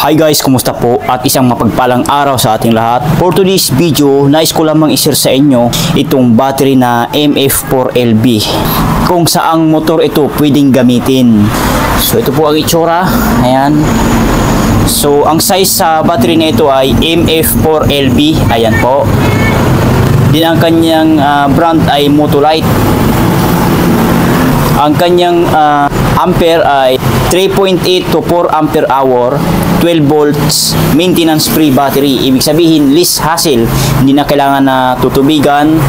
Hi guys, kumusta po? At isang mapagpalang araw sa ating lahat. For today's video, nais ko lamang i-share sa inyo itong battery na MF4LB. Kung saang motor ito pwedeng gamitin. So ito po ang itsura. Ayan. So ang size sa battery na ito ay MF4LB. Ayan po. Din ang kanyang brand ay Motolite. Ang kanyang ampere ay 3.8 to 4 ampere hour, 12 volts, maintenance free battery. Ibig sabihin, less hassle. Hindi na kailangan na tutubigan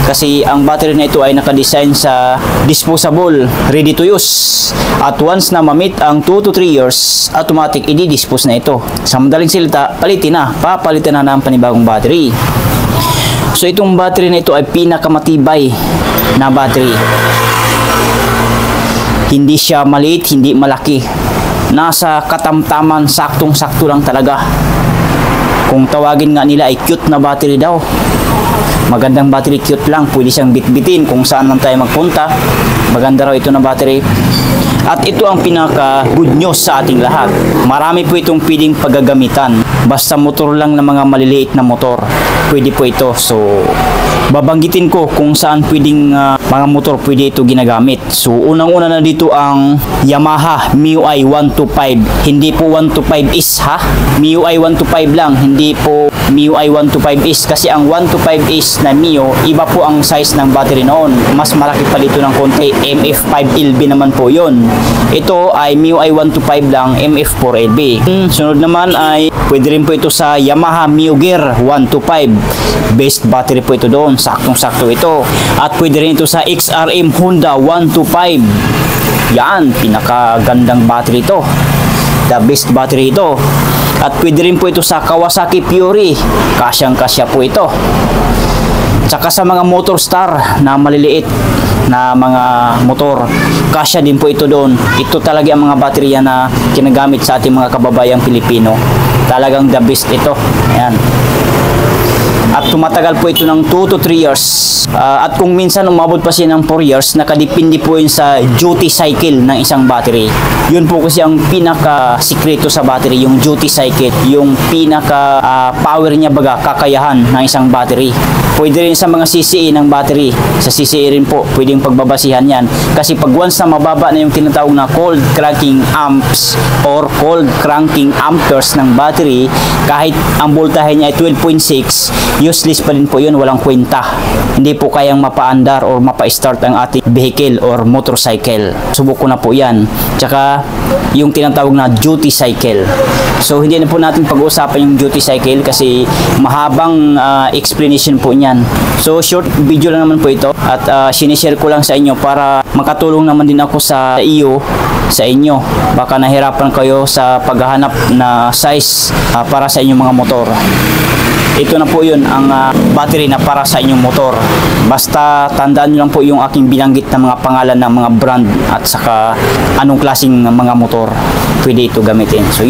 kasi ang battery na ito ay nakadesign sa disposable, ready to use. At once na ma-meet ang 2 to 3 years, automatic i-dispose na ito. Sa madaling salita, papalitan na ng panibagong battery. So itong battery na ito ay pinakamatibay na battery. Hindi siya maliit, hindi malaki. Nasa katamtaman, saktong-sakto lang talaga. Kung tawagin nga nila ay cute na battery daw. Magandang battery, cute lang. Pwede siyang bitbitin kung saan man tayo magpunta. Maganda raw ito na battery. At ito ang pinaka good news sa ating lahat. Marami po itong pwedeng paggagamitan. Basta motor lang na mga maliliit na motor. Pwede po ito. So, babanggitin ko kung saan pwedeng mga motor pwede ito ginagamit. So, unang-una na dito ang Yamaha MIUI 125. Hindi po 125S ha. MIUI 125 lang. Hindi po MIUI 125S. Kasi ang 125S na MIU, iba po ang size ng battery noon. Mas malaki pa dito ng konti. MF5LB naman po yun. Ito ay MIUI 125 lang, MF4LB. Sunod naman ay pwede rin po ito sa Yamaha MIU Gear 125. Best battery po ito doon. Saktong-sakto ito. At pwede rin ito sa XRM Honda 125. Yan, pinakagandang battery ito. The best battery ito. At pwede rin po ito sa Kawasaki Fury. Kasyang-kasya po ito. Tsaka sa mga Motor Star na maliliit na mga motor, kasya din po ito doon. Ito talaga ang mga baterya na ginagamit sa ating mga kababayang Pilipino. Talagang the best ito. Ayan. At tumatagal po ito ng 2 to 3 years. At kung minsan umabot pa siya ng 4 years, nakadepende po yun sa duty cycle ng isang battery. Yun po kasi ang pinaka-sikreto sa battery, yung duty cycle, yung pinaka-power niya baga, kakayahan ng isang battery. Pwede rin sa mga CCE ng battery. Sa CCE rin po, pwedeng pagbabasihan yan. Kasi pag once na mababa na yung tinatawag na cold cranking amps or cold cranking amperes ng battery, kahit ang voltahe niya ay 12.6, useless pa rin po yun, walang kwenta. Hindi po kayang mapa-andar or mapa-start ang ating vehicle or motorcycle. Subok ko na po yan. Tsaka yung tinatawag na duty cycle. So hindi na po natin pag-uusapan yung duty cycle kasi mahabang explanation po niyan. So short video lang naman po ito at sinishare ko lang sa inyo para makatulong naman din ako sa inyo. Baka nahirapan kayo sa paghahanap na size para sa inyong mga motor. Ito na po yun ang battery na para sa inyong motor. Basta tandaan nyo lang po yung aking binanggit na mga pangalan ng mga brand at saka anong klaseng mga motor pwede ito gamitin. So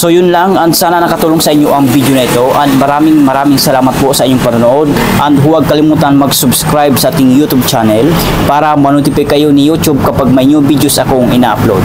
yun lang, and sana nakatulong sa inyo ang video na ito, and maraming salamat po sa inyong panonood, and huwag kalimutan mag-subscribe sa ating YouTube channel para ma-notify kayo ni YouTube kapag may new videos akong ina-upload.